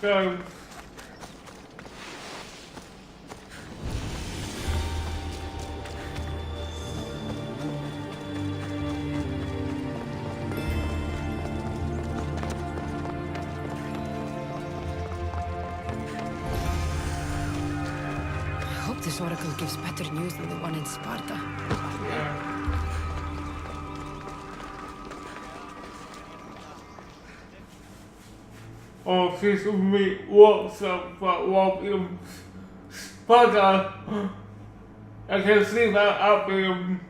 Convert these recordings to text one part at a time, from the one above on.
So, I hope this oracle gives better news than the one in Sparta. yeah. Oh, she's with me. What's up? But what in Sparta? I can see that up in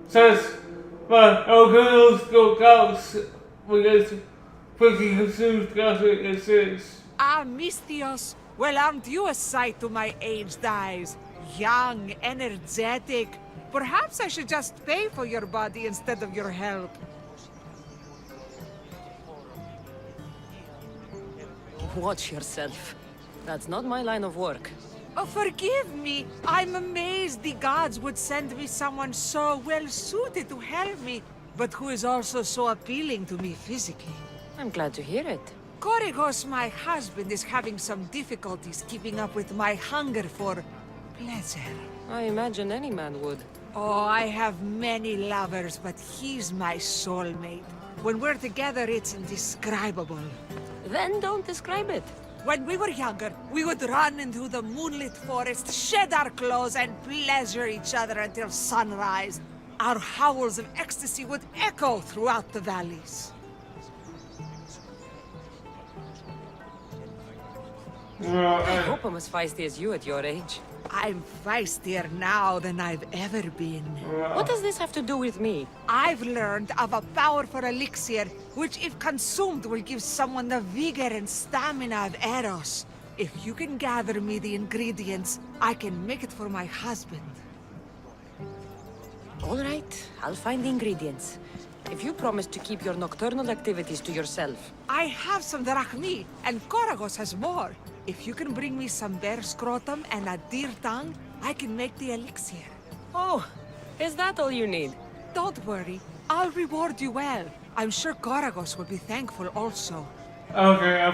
says, but I'll go out because pretty confused as it is. Ah, Mystios. Well, aren't you a sight to my aged eyes? Young, energetic. Perhaps I should just pay for your body instead of your help. Watch yourself. That's not my line of work. Oh, forgive me. I'm amazed the gods would send me someone so well-suited to help me, but who is also so appealing to me physically. I'm glad to hear it. Korygos, my husband, is having some difficulties keeping up with my hunger for pleasure. I imagine any man would. Oh, I have many lovers, but he's my soulmate. When we're together, it's indescribable. Then don't describe it. When we were younger, we would run into the moonlit forest, shed our clothes, and pleasure each other until sunrise. Our howls of ecstasy would echo throughout the valleys. Well, I hope I'm as feisty as you at your age. I'm feistier now than I've ever been. What does this have to do with me? I've learned of a powerful elixir, which if consumed will give someone the vigor and stamina of Eros. If you can gather me the ingredients, I can make it for my husband. All right, I'll find the ingredients. If you promise to keep your nocturnal activities to yourself. I have some drachmi, and Korygos has more. If you can bring me some bear scrotum and a deer tongue, I can make the elixir. Oh, is that all you need? Don't worry, I'll reward you well. I'm sure Korygos will be thankful also. okay,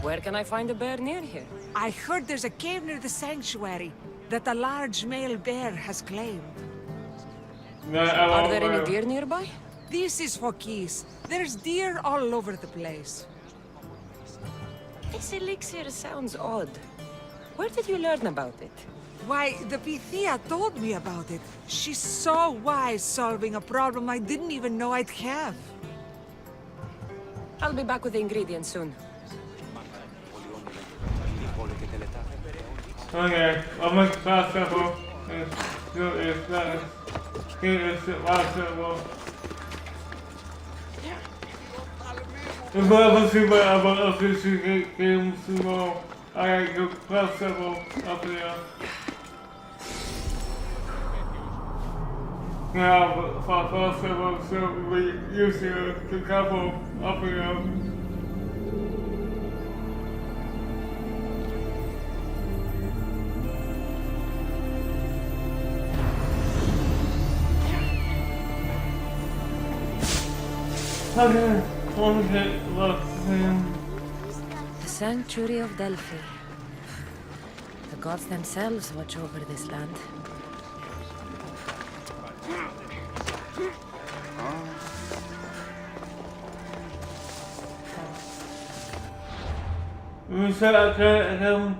Where can I find a bear near here? I heard there's a cave near the sanctuary that a large male bear has claimed. Are there any deer nearby? This is Phokis. There's deer all over the place. This elixir sounds odd. Where did you learn about it? Why, the Pythia told me about it. She's so wise solving a problem I didn't even know I'd have. I'll be back with the ingredients soon. Okay, I'll make fast simple. Do is that. Here is the last simple. If I ever see my other official games tomorrow, I go fast simple up here. Yeah, but fast simple, so we use the couple up here. Okay, look, The Sanctuary of Delphi. The gods themselves watch over this land. we said okay,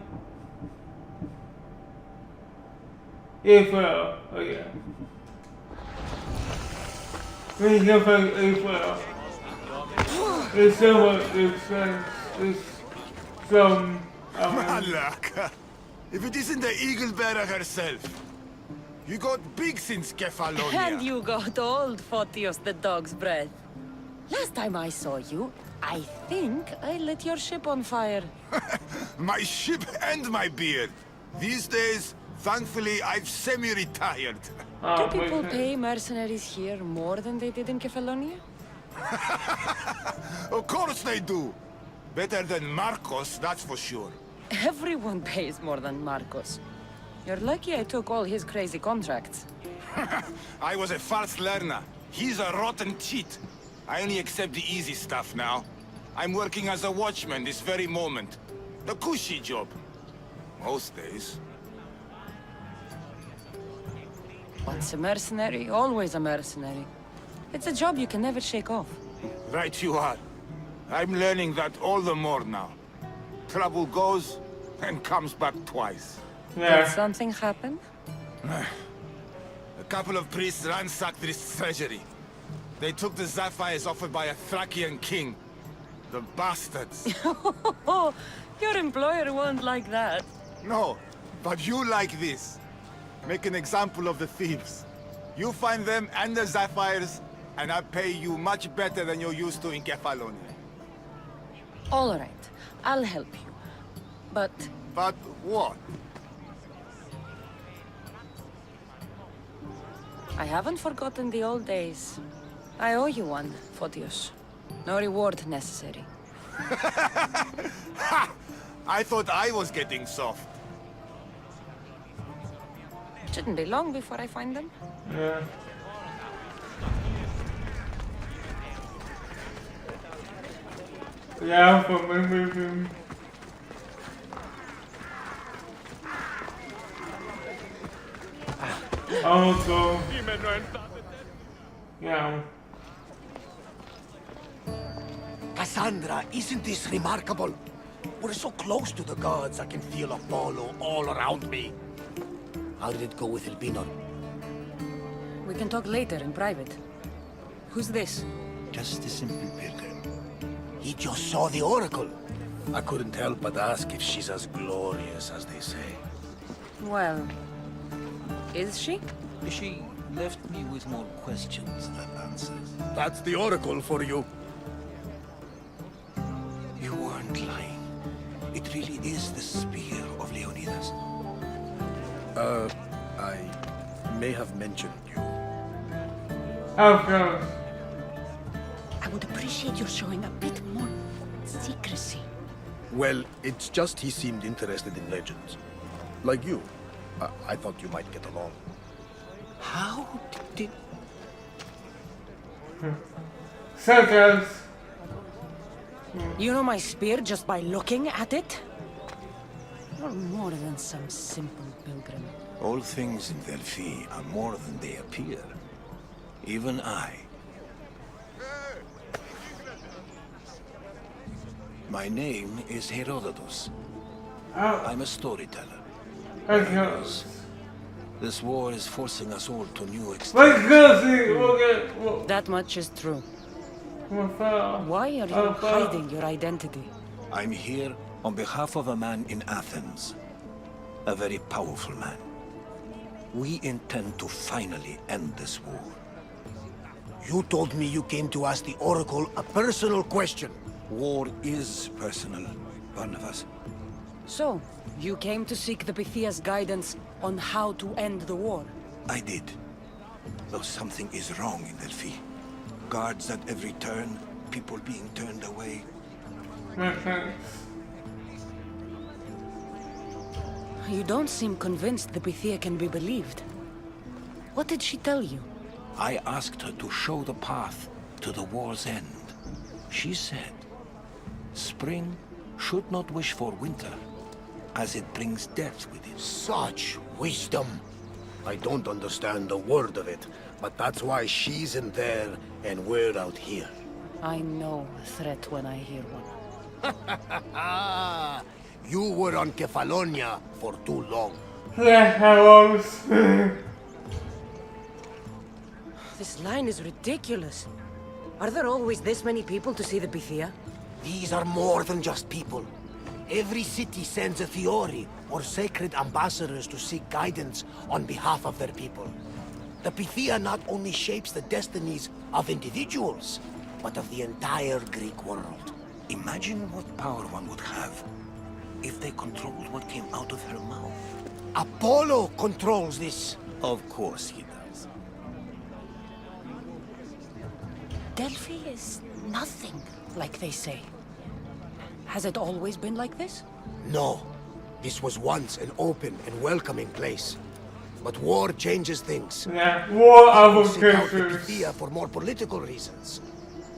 April, okay. We can find April. It's someone, it's from, Malaka! If it isn't the eagle bearer herself. You got big since Kefalonia. And you got old, Photios the dog's breath. Last time I saw you, I think I lit your ship on fire. My ship and my beard. These days, thankfully, I've semi-retired. Do people pay mercenaries here more than they did in Kefalonia? Of course they do. Better than Marcos, that's for sure. Everyone pays more than Marcos. You're lucky I took all his crazy contracts. I was a fast learner. He's a rotten cheat. I only accept the easy stuff now. I'm working as a watchman this very moment. The cushy job. Most days. Once a mercenary, always a mercenary. It's a job you can never shake off. Right you are. I'm learning that all the more now. Trouble goes and comes back twice. Did Yeah. something happen? A couple of priests ransacked this treasury. They took the sapphires offered by a Thracian king. The bastards. Oh, your employer won't like that. No, but you like this. Make an example of the thieves. You find them and the sapphires, and I pay you much better than you're used to in Kefalonia. All right, I'll help you. But But what? I haven't forgotten the old days. I owe you one, Photios. No reward necessary. I thought I was getting soft. Shouldn't be long before I find them. Yeah. Yeah, for me, maybe. Also, yeah. Cassandra, isn't this remarkable? We're so close to the gods, I can feel Apollo all around me. How did it go with Elpinor? We can talk later in private. Who's this? Just a simple pilgrim. He just saw the oracle. I couldn't help but ask if she's as glorious as they say. Well, is she? She left me with more questions than answers. That's the oracle for you. You weren't lying. It really is the spear of Leonidas. I may have mentioned you. Of course. I would appreciate your showing a bit more secrecy. Well, it's just he seemed interested in legends. Like you. I thought you might get along. How did... Such as. You know my spear just by looking at it? You're more than some simple pilgrim. All things in Delphi are more than they appear. Even I. My name is Herodotus. Oh, I'm a storyteller. okay. This war is forcing us all to new extremes. Let's go see. Okay. That much is true. Well, Why are you hiding your identity? I'm here on behalf of a man in Athens. A very powerful man. We intend to finally end this war. You told me you came to ask the oracle a personal question. War is personal, Barnabas. So, you came to seek the Pythia's guidance on how to end the war. I did. Though something is wrong in Delphi. Guards at every turn, people being turned away. makes sense. You don't seem convinced the Pythia can be believed. What did she tell you? I asked her to show the path to the war's end. She said, spring should not wish for winter, as it brings death with it. Such wisdom. I don't understand a word of it, but that's why she's in there and we're out here. I know a threat when I hear one. Ah, you were on Kefalonia for too long. Yeah, I was. This line is ridiculous. Are there always this many people to see the Pythia? These are more than just people. Every city sends a Theori or sacred ambassadors to seek guidance on behalf of their people. The Pythia not only shapes the destinies of individuals, but of the entire Greek world. Imagine what power one would have if they controlled what came out of her mouth. Apollo controls this. Of course he does. Delphi is nothing, like they say. Has it always been like this? No. This was once an open and welcoming place. But war changes things. Yeah, war People seek out the advocates. Pythia for more political reasons.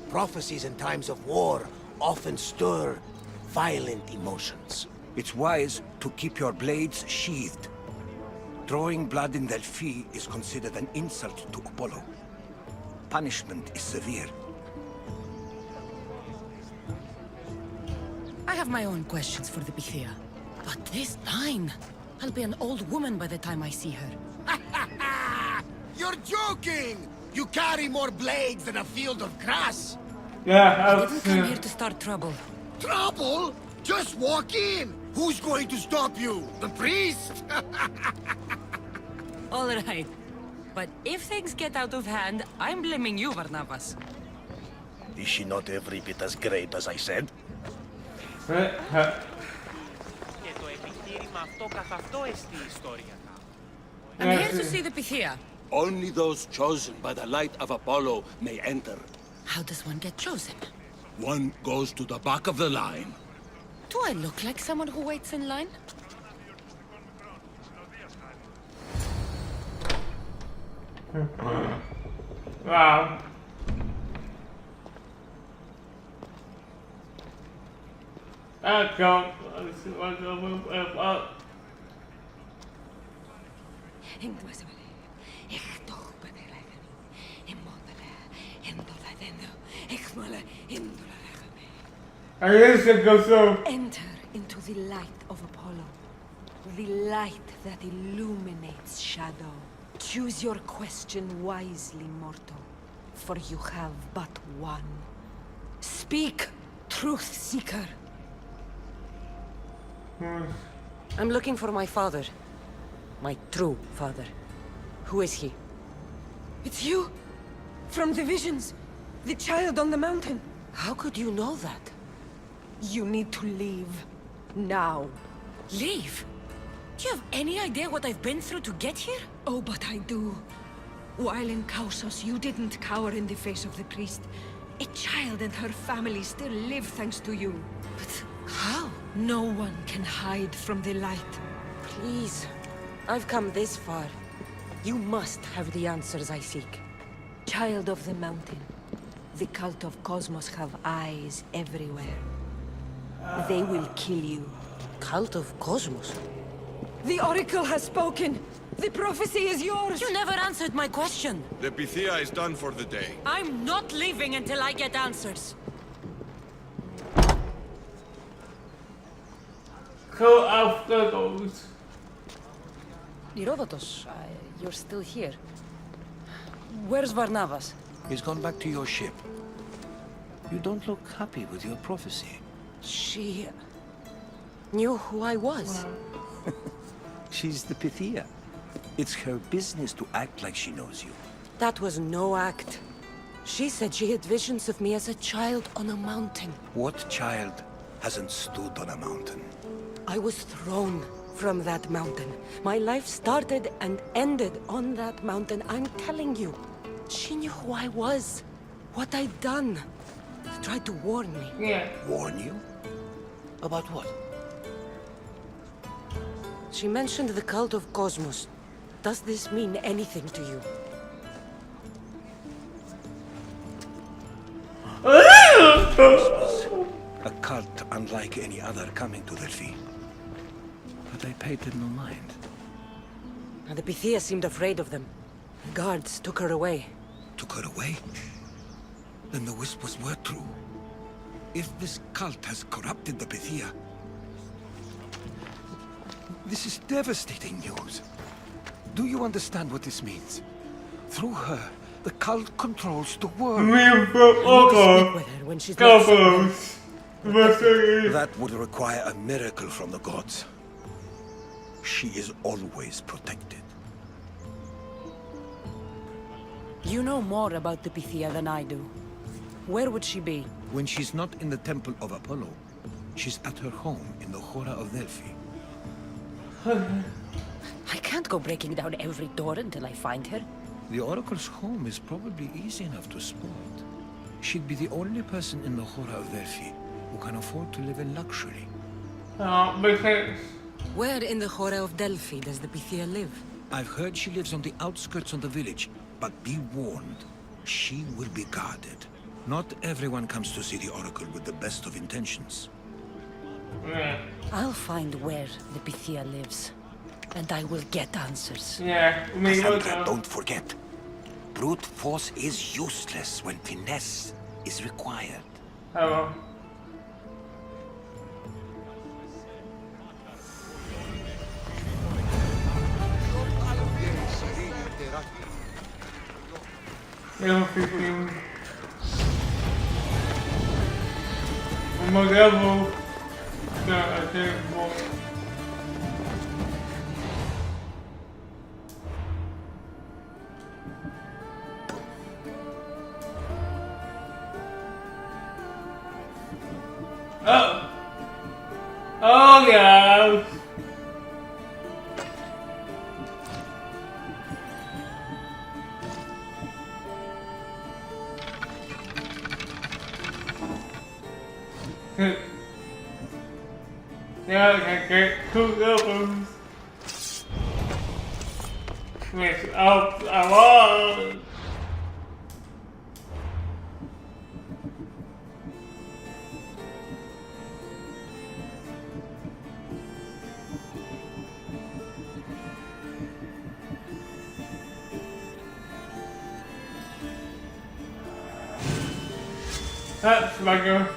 Prophecies in times of war often stir violent emotions. It's wise to keep your blades sheathed. Drawing blood in Delphi is considered an insult to Apollo. Punishment is severe. I have my own questions for the Pythia. But this line... I'll be an old woman by the time I see her. You're joking! You carry more blades than a field of grass! Yeah, I didn't come here to start trouble. Trouble? Just walk in! Who's going to stop you? The priest? All right. But if things get out of hand, I'm blaming you, Barnabas. Is she not every bit as great as I said? Και το επιχείρημα αυτό καθ' αυτό εστί η ιστορία. I'm here to see the Pythia. Only those chosen by the light of Apollo may enter. How does one get chosen? One goes to the back of the line. Do I look like someone who waits in line? Wow. I can't. I used to go so. Enter into the light of Apollo. The light that illuminates shadow. Choose your question wisely, mortal. For you have but one. Speak, truth seeker. I'm looking for my father. My true father. Who is he? It's you! From the visions! The child on the mountain! How could you know that? You need to leave. Now. Leave? Do you have any idea what I've been through to get here? Oh, but I do. While in Kausos, you didn't cower in the face of the priest. A child and her family still live thanks to you. But how? No one can hide from the light. Please. I've come this far. You must have the answers I seek. Child of the mountain. The cult of Cosmos have eyes everywhere. They will kill you. Cult of Cosmos? The Oracle has spoken! The prophecy is yours! You never answered my question! The Pythia is done for the day. I'm not leaving until I get answers! Go after those. Herodotus, you're still here. Where's Barnabas? He's gone back to your ship. You don't look happy with your prophecy. She... knew who I was. She's the Pythia. It's her business to act like she knows you. That was no act. She said she had visions of me as a child on a mountain. What child hasn't stood on a mountain? I was thrown from that mountain. My life started and ended on that mountain. I'm telling you. She knew who I was. What I'd done. She tried to warn me. Yeah. Warn you? About what? She mentioned the cult of Cosmos. Does this mean anything to you? A cult unlike any other coming to Delphi. But I paid them no mind. And the Pythia seemed afraid of them. Guards took her away. Took her away? Then the whispers were true. If this cult has corrupted the Pythia... This is devastating news. Do you understand what this means? Through her, the cult controls the world. Me from I need to Oka. speak with her when she's not so Couples. That would require a miracle from the gods. She is always protected. You know more about the Pythia than I do. Where would she be? When she's not in the temple of Apollo, she's at her home in the Hora of Delphi. I can't go breaking down every door until I find her. The Oracle's home is probably easy enough to spot. She'd be the only person in the Hora of Delphi who can afford to live in luxury. Makes sense. Where in the Hora of Delphi does the Pythia live? I've heard she lives on the outskirts of the village, but be warned, she will be guarded. Not everyone comes to see the Oracle with the best of intentions. Yeah. I'll find where the Pythia lives, and I will get answers. Yeah, me Cassandra, don't forget. Brute force is useless when finesse is required. Hello. Level 15. On my level that I think for. Oh! Oh yeah! Now I can get 2 levels. Which I want. That's like a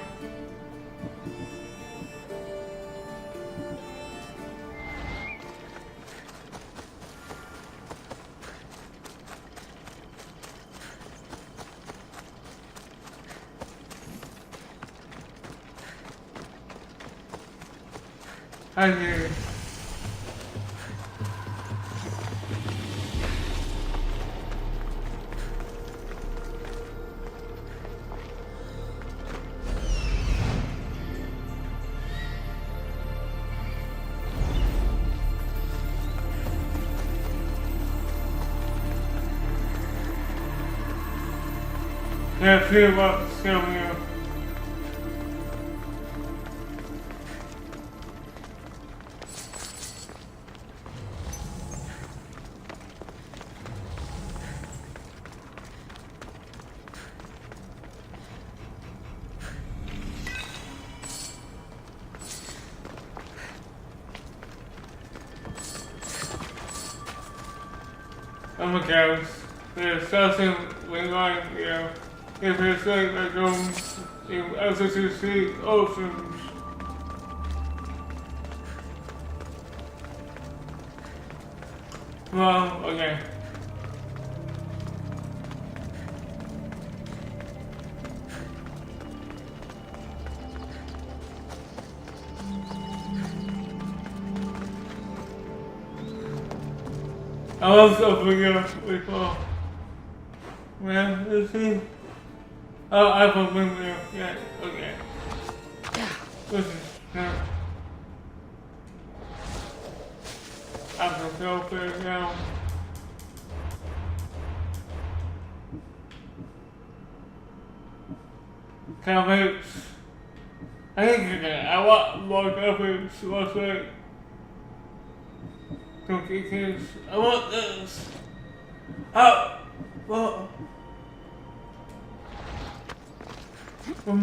I hear it. Yeah, see what's going on. Oh my gosh, there's something going on here. If it's like in SSC oceans. Well, okay. I was over here before. Where is he? Oh, I've been there. Yeah, okay. This is I can go there now. Comments. I think I want more comments. What's right? Cookie kids. I want this. Oh, well. So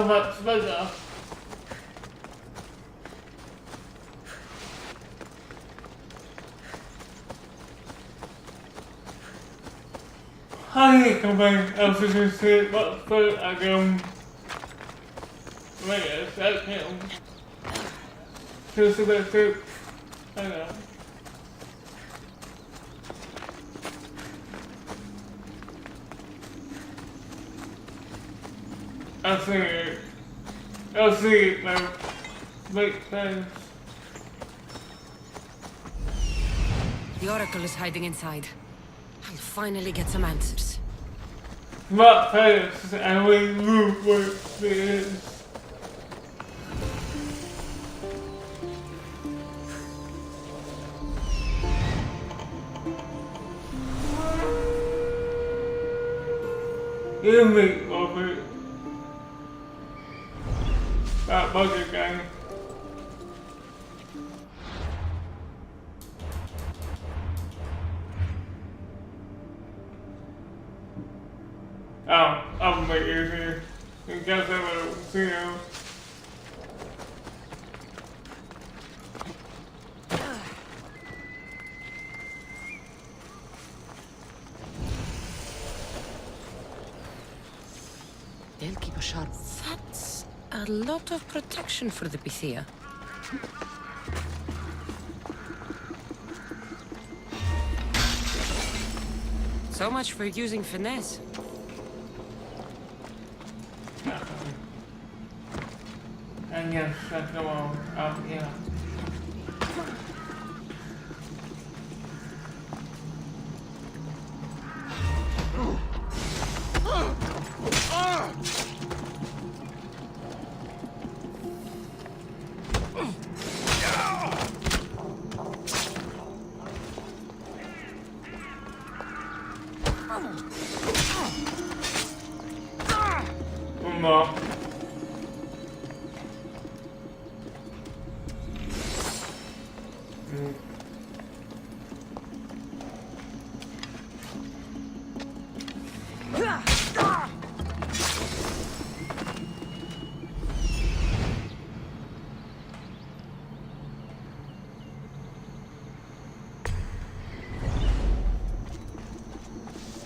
much better. Hi, coming. I was just saying, what's the wait a second. Just a bit too. I know. I see it. I see it now. Makes sense. The Oracle is hiding inside. I'll finally get some answers. Not fast, and we move where it is. You make of it. That bucket guy. Oh, I'm right here. guess I would see you. They'll keep a sharp. That's a lot of protection for the Pythia. So much for using finesse. And yes, that's the one. Yeah. No.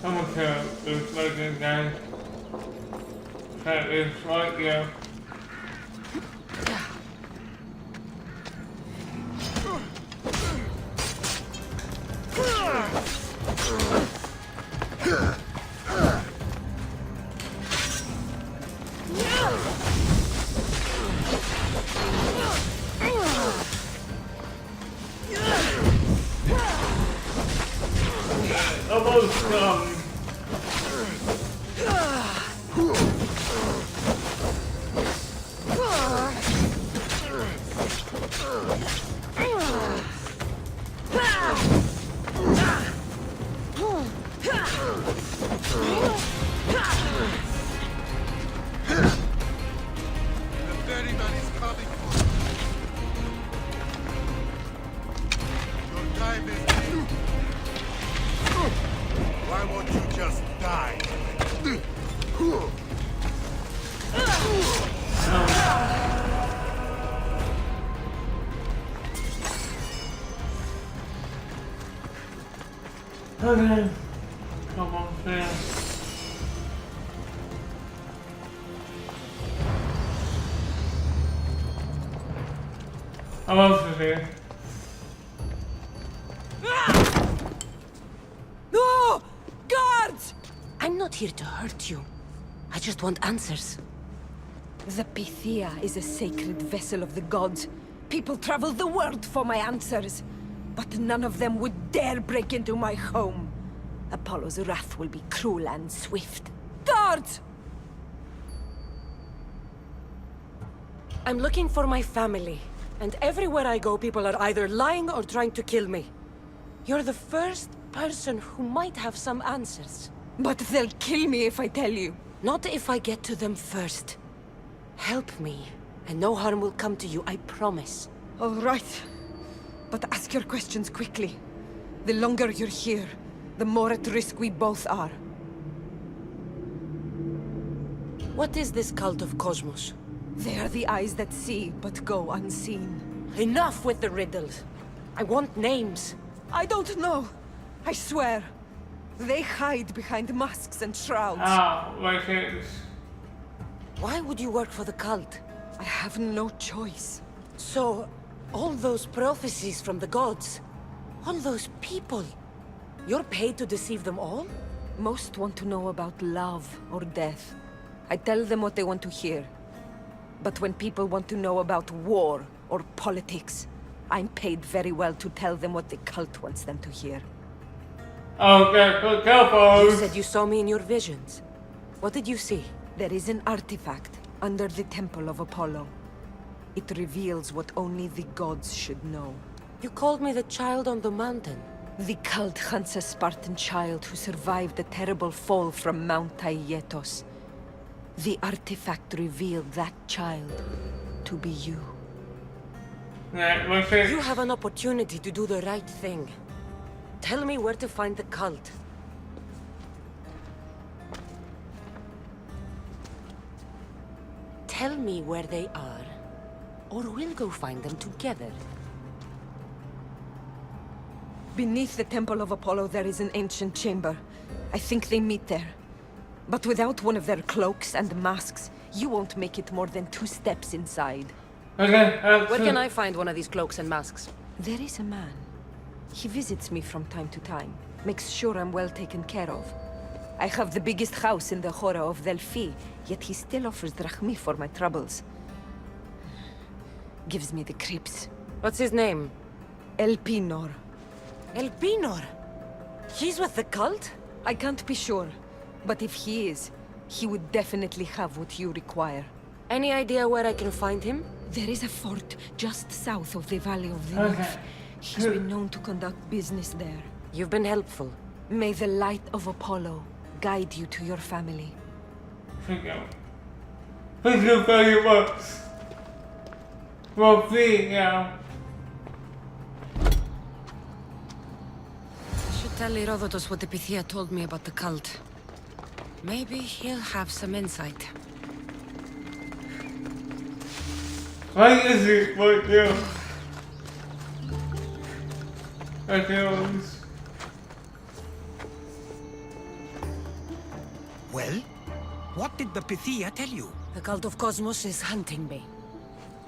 I'm gonna kill this looking guy. That is right here. Almost Why won't you just die? okay. Come on, Sam. How else is here? No! Guards! I'm not here to hurt you. I just want answers. The Pythia is a sacred vessel of the gods. People travel the world for my answers. But none of them would dare break into my home. Apollo's wrath will be cruel and swift. Guards! I'm looking for my family. And everywhere I go, people are either lying or trying to kill me. You're the first person who might have some answers. But they'll kill me if I tell you. Not if I get to them first. Help me, and no harm will come to you, I promise. All right. But ask your questions quickly. The longer you're here, the more at risk we both are. What is this cult of Cosmos? They are the eyes that see, but go unseen. Enough with the riddles. I want names. I don't know. I swear. They hide behind masks and shrouds. Ah, like it. Why would you work for the cult? I have no choice. So, all those prophecies from the gods, all those people, you're paid to deceive them all? Most want to know about love or death. I tell them what they want to hear. But when people want to know about war or politics, I'm paid very well to tell them what the cult wants them to hear. Okay, go careful. You said you saw me in your visions. What did you see? There is an artifact under the temple of Apollo. It reveals what only the gods should know. You called me the child on the mountain. The cult hunts a Spartan child who survived the terrible fall from Mount Aietos. The artifact revealed that child to be you. Yeah, like it. You have an opportunity to do the right thing. Tell me where to find the cult. tell me where they are, or we'll go find them together. Beneath the Temple of Apollo, there is an ancient chamber. I think they meet there. But without one of their cloaks and masks, you won't make it more than 2 steps inside. Okay, Where can I find one of these cloaks and masks? There is a man. He visits me from time to time, makes sure I'm well taken care of. I have the biggest house in the Hora of Delphi, yet he still offers drachmi for my troubles. Gives me the creeps. What's his name? Elpinor. Elpinor? He's with the cult? I can't be sure, but if he is, he would definitely have what you require. Any idea where I can find him? There is a fort just south of the Valley of the Nymph. He's been known to conduct business there. You've been helpful. May the light of Apollo guide you to your family. Thank you very much. Well, see now. I should tell Herodotus what the Pythia told me about the cult. Maybe he'll have some insight. Why is it right there? I can't. Well, what did the Pythia tell you? The cult of Cosmos is hunting me.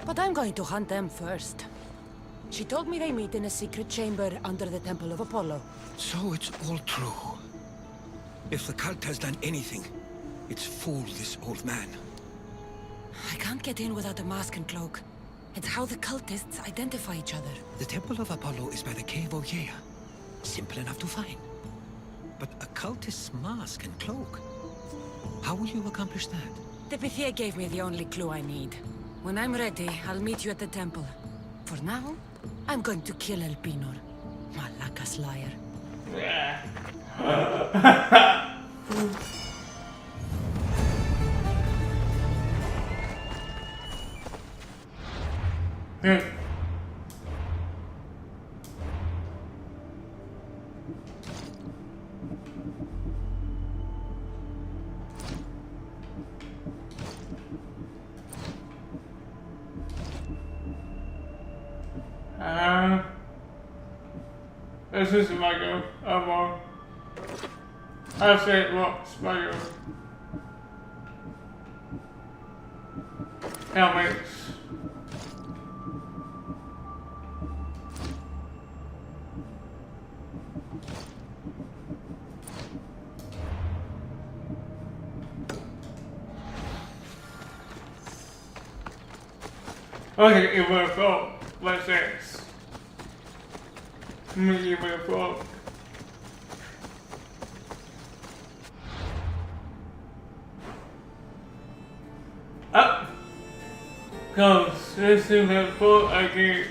But I'm going to hunt them first. She told me they meet in a secret chamber under the Temple of Apollo. So it's all true. If the cult has done anything, it's fooled this old man. I can't get in without a mask and cloak. It's how the cultists identify each other. The Temple of Apollo is by the Cave of Yea. Simple enough to find. But a cultist's mask and cloak? How will you accomplish that? The Pythia gave me the only clue I need. When I'm ready, I'll meet you at the temple. For now, I'm going to kill Elpinor. Malakas liar. This is my go. I'm on. I said, what's my go? Helmets. Okay, it will go. Let's dance. Me will go. Up goes. This is the foot again.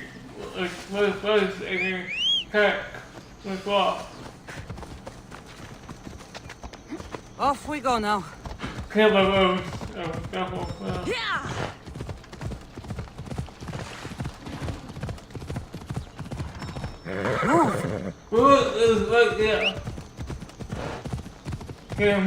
First again. Attack. With what? Off we go now. Kill the road. Oh, double. Yeah! What is right there? Him.